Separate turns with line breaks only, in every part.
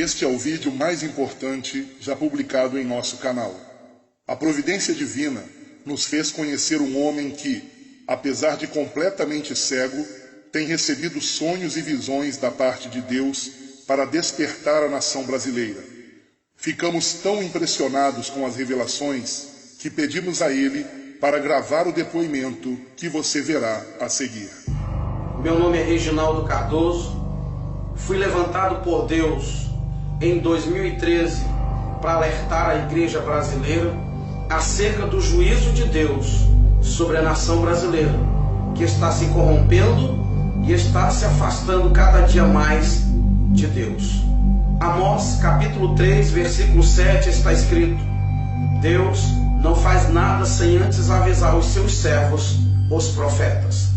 Este é o vídeo mais importante já publicado em nosso canal. A providência divina nos fez conhecer um homem que, apesar de completamente cego, tem recebido sonhos e visões da parte de Deus para despertar a nação brasileira. Ficamos tão impressionados com as revelações que pedimos a ele para gravar o depoimento que você verá a seguir.
Meu nome é Reginaldo Cardoso. Fui levantado por Deus em 2013 para alertar a igreja brasileira acerca do juízo de Deus sobre a nação brasileira, que está se corrompendo e está se afastando cada dia mais de Deus. Amós capítulo 3, versículo 7 está escrito: Deus não faz nada sem antes avisar os seus servos, os profetas.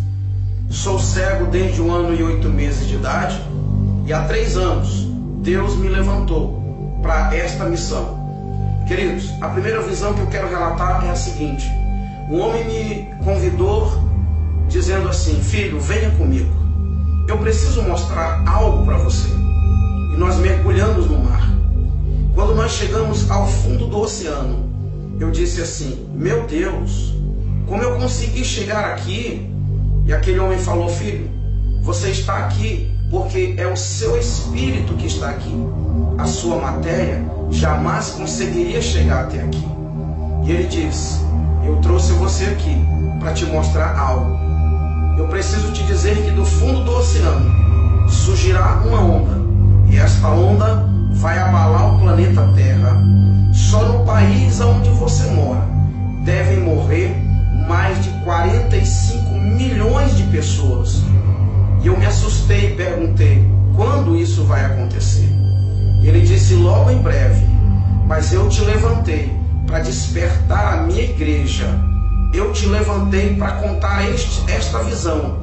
Sou cego desde 1 ano e 8 meses de idade, e há 3 anos Deus me levantou para esta missão. Queridos, a primeira visão que eu quero relatar é a seguinte: um homem me convidou dizendo assim: filho, venha comigo, eu preciso mostrar algo para você. E nós mergulhamos no mar. Quando nós chegamos ao fundo do oceano, eu disse assim: meu Deus, como eu consegui chegar aqui? E aquele homem falou: filho, você está aqui porque é o seu espírito que está aqui. A sua matéria jamais conseguiria chegar até aqui. E ele disse: eu trouxe você aqui para te mostrar algo. Eu preciso te dizer que do fundo do oceano surgirá uma onda, e esta onda vai abalar o planeta Terra. Só no país onde você mora devem morrer mais de 45 milhões de pessoas. E eu me assustei e perguntei: quando isso vai acontecer? E ele disse: logo em breve. Mas eu te levantei para despertar a minha igreja. Eu te levantei para contar esta visão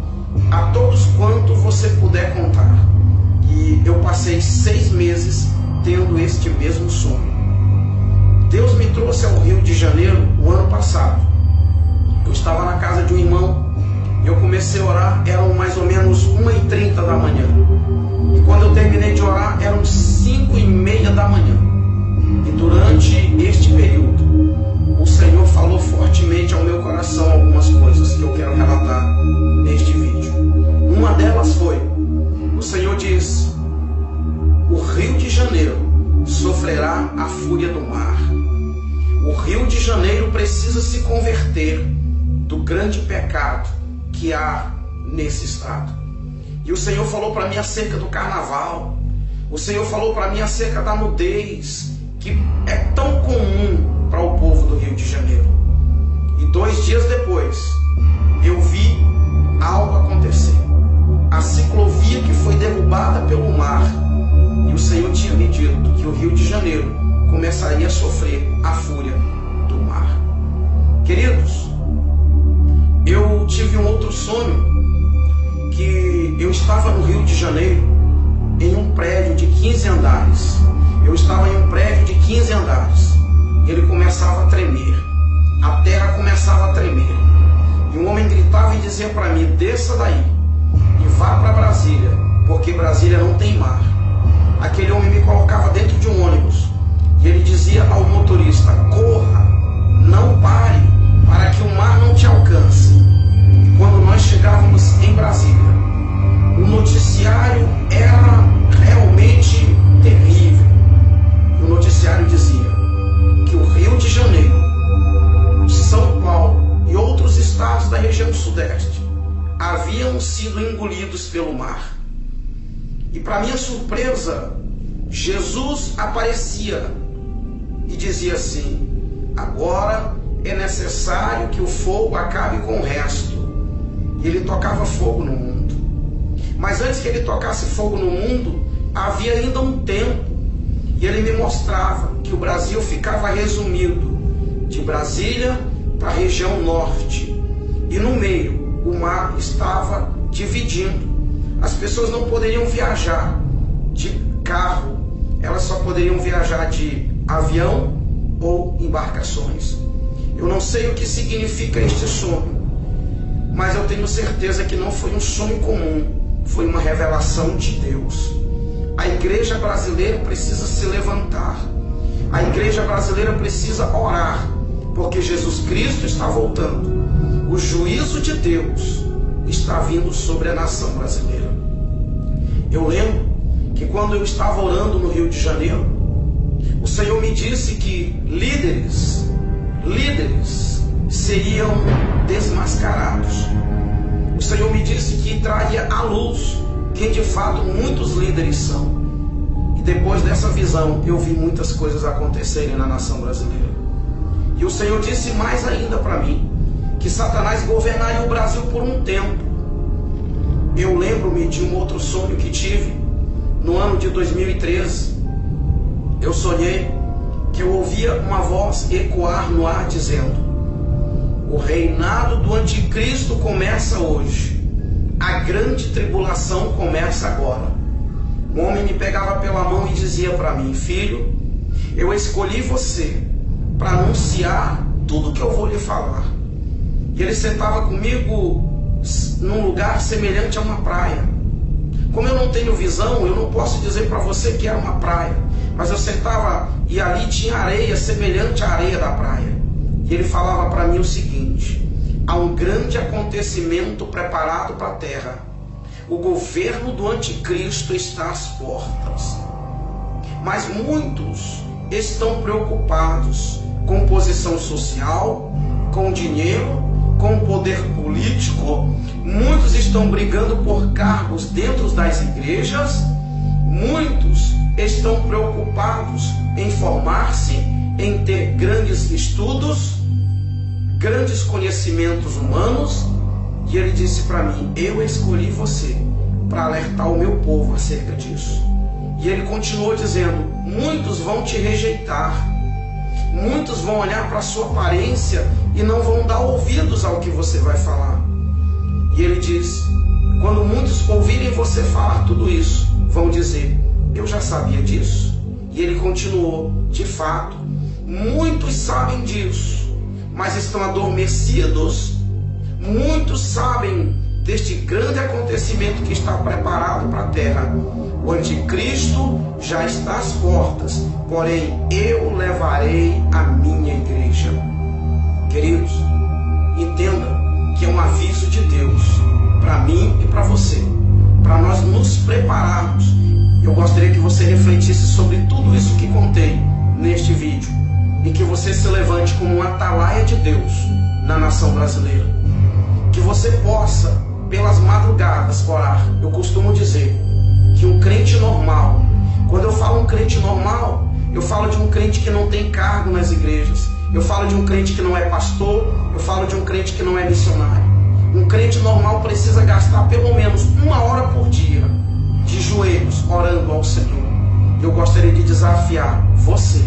a todos quanto você puder contar. E eu passei 6 meses tendo este mesmo sonho. Deus me trouxe ao Rio de Janeiro o ano passado. Eu estava na casa de um irmão. Eu comecei a orar, eram mais ou menos 1h30 da manhã. E quando eu terminei de orar, eram 5h30 da manhã. E durante este período, o Senhor falou fortemente ao meu coração algumas coisas que eu quero relatar neste vídeo. Uma delas foi: o Senhor diz, o Rio de Janeiro sofrerá a fúria do mar. O Rio de Janeiro precisa se converter do grande pecado que há nesse estado. E o Senhor falou para mim acerca do carnaval. O Senhor falou para mim acerca da nudez, que é tão comum para o povo do Rio de Janeiro. E 2 dias depois, eu vi algo acontecer. A ciclovia que foi derrubada pelo mar. E o Senhor tinha me dito que o Rio de Janeiro começaria a sofrer a fúria do mar. Queridos, eu tive um outro sonho, que eu estava no Rio de Janeiro, em um prédio de 15 andares. Eu estava em um prédio de 15 andares. E ele começava a tremer. A terra começava a tremer. E um homem gritava e dizia para mim: desça daí e vá para Brasília, porque Brasília não tem mar. Aquele homem me colocava dentro de um ônibus. E ele dizia ao motorista: corra, não pare, para que o mar não te alcance. E quando nós chegávamos em Brasília, o noticiário era realmente terrível. O noticiário dizia que o Rio de Janeiro, São Paulo e outros estados da região sudeste haviam sido engolidos pelo mar. E para minha surpresa, Jesus aparecia e dizia assim: agora é necessário que o fogo acabe com o resto. E ele tocava fogo no mundo. Mas antes que ele tocasse fogo no mundo, havia ainda um tempo. E ele me mostrava que o Brasil ficava resumido de Brasília para a região norte. E no meio, o mar estava dividindo. As pessoas não poderiam viajar de carro, elas só poderiam viajar de avião ou embarcações. Eu não sei o que significa este sonho, mas eu tenho certeza que não foi um sonho comum, foi uma revelação de Deus. A igreja brasileira precisa se levantar. A igreja brasileira precisa orar, porque Jesus Cristo está voltando. O juízo de Deus está vindo sobre a nação brasileira. Eu lembro que quando eu estava orando no Rio de Janeiro, o Senhor me disse que líderes seriam desmascarados. O Senhor me disse que traria à luz quem de fato muitos líderes são. E depois dessa visão, eu vi muitas coisas acontecerem na nação brasileira. E o Senhor disse mais ainda para mim, que Satanás governaria o Brasil por um tempo. Eu lembro-me de um outro sonho que tive no ano de 2013. Eu sonhei que eu ouvia uma voz ecoar no ar dizendo: o reinado do anticristo começa hoje. A grande tribulação começa agora. Um homem me pegava pela mão e dizia para mim: filho, eu escolhi você para anunciar tudo que eu vou lhe falar. E ele sentava comigo num lugar semelhante a uma praia. Como eu não tenho visão, eu não posso dizer para você que era uma praia, mas eu sentava e ali tinha areia semelhante à areia da praia. E ele falava para mim o seguinte: há um grande acontecimento preparado para a terra. O governo do anticristo está às portas. Mas muitos estão preocupados com posição social, com dinheiro, com poder político. Muitos estão brigando por cargos dentro das igrejas. Muitos estão preocupados em formar-se, em ter grandes estudos, grandes conhecimentos humanos. E ele disse para mim: eu escolhi você para alertar o meu povo acerca disso. E ele continuou dizendo: muitos vão te rejeitar, muitos vão olhar para a sua aparência e não vão dar ouvidos ao que você vai falar. E ele diz: quando muitos ouvirem você falar tudo isso, vão dizer: eu já sabia disso. E ele continuou: de fato, muitos sabem disso, mas estão adormecidos. Muitos sabem deste grande acontecimento que está preparado para a terra. O anticristo já está às portas, porém eu levarei a minha igreja. Queridos, entenda que é um aviso de Deus para mim e para você, para nós nos prepararmos. Eu gostaria que você refletisse sobre tudo isso que contei neste vídeo, e que você se levante como um atalaia de Deus na nação brasileira. Que você possa, pelas madrugadas, orar. Eu costumo dizer que um crente normal, quando eu falo um crente normal, eu falo de um crente que não tem cargo nas igrejas, eu falo de um crente que não é pastor, eu falo de um crente que não é missionário. Um crente normal precisa gastar pelo menos 1 hora por dia de joelhos orando ao Senhor. Eu gostaria de desafiar você,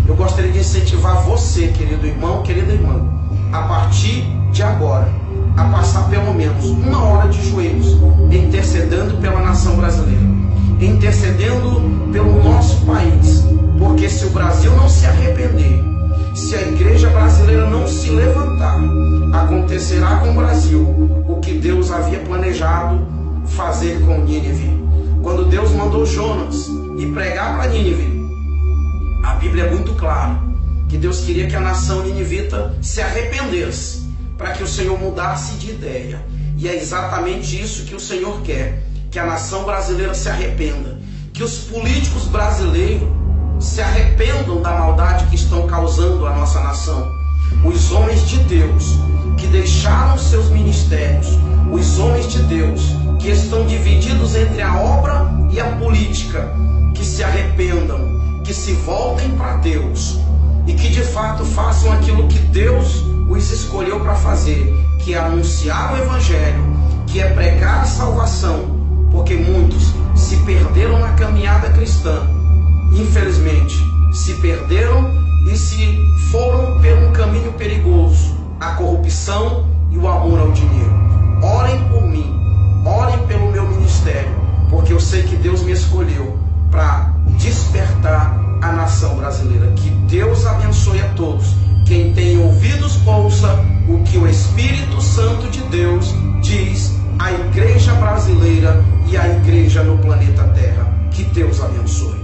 eu gostaria de incentivar você, querido irmão, querida irmã, a partir de agora, a passar pelo menos 1 hora de joelhos, intercedendo pela nação brasileira, intercedendo pelo nosso país, porque se o Brasil não se arrepender, se a igreja brasileira não se levantar, acontecerá com o Brasil o que Deus havia planejado fazer com Nínive. Quando Deus mandou Jonas ir pregar para Nínive, a Bíblia é muito clara que Deus queria que a nação ninivita se arrependesse, para que o Senhor mudasse de ideia. E é exatamente isso que o Senhor quer, que a nação brasileira se arrependa, que os políticos brasileiros se arrependam da maldade que estão causando à nossa nação. Os homens de Deus que deixaram seus ministérios, os homens de Deus que estão divididos entre a obra e a política, que se arrependam, que se voltem para Deus e que de fato façam aquilo que Deus os escolheu para fazer, que é anunciar o Evangelho, que é pregar a salvação, porque muitos se perderam na caminhada cristã, infelizmente se perderam e se foram por um caminho perigoso, a corrupção e o amor ao dinheiro. Orem por mim, orem pelo meu ministério, porque eu sei que Deus me escolheu para despertar a nação brasileira. Que Deus abençoe a todos. Quem tem ouvidos, ouça o que o Espírito Santo de Deus diz à igreja brasileira e à igreja no planeta Terra. Que Deus abençoe.